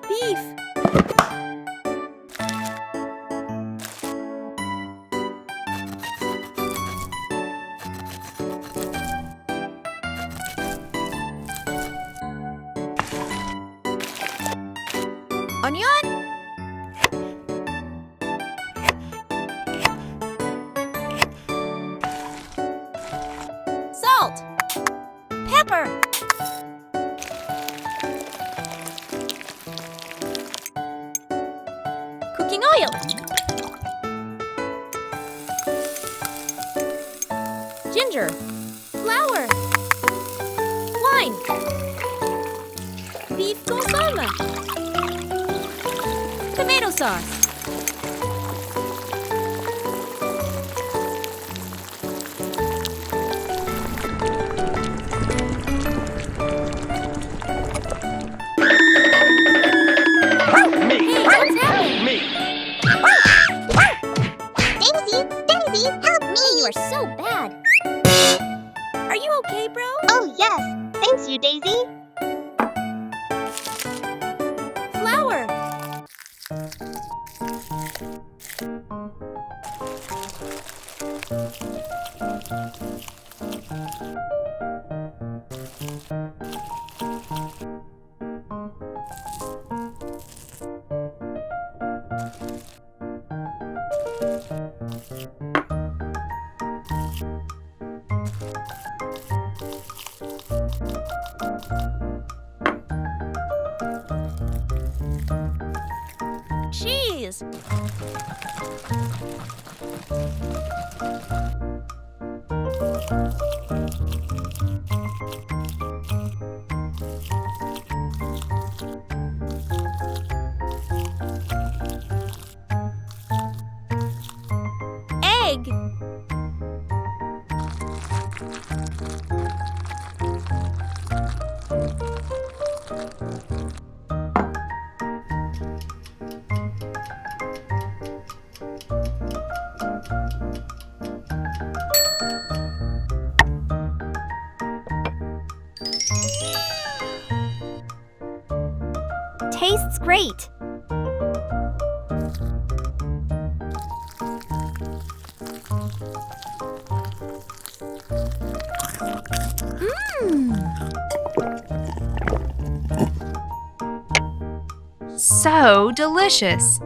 Beef. Onion. Salt. Pepper. Cooking oil. Ginger. Flour. Wine. Beef consomme. Tomato sauce. Daisy, help me! You are so bad. Are you okay, bro? Oh, yes. Thanks you, Daisy. Flour. Cheese. Egg. Tastes great. So delicious!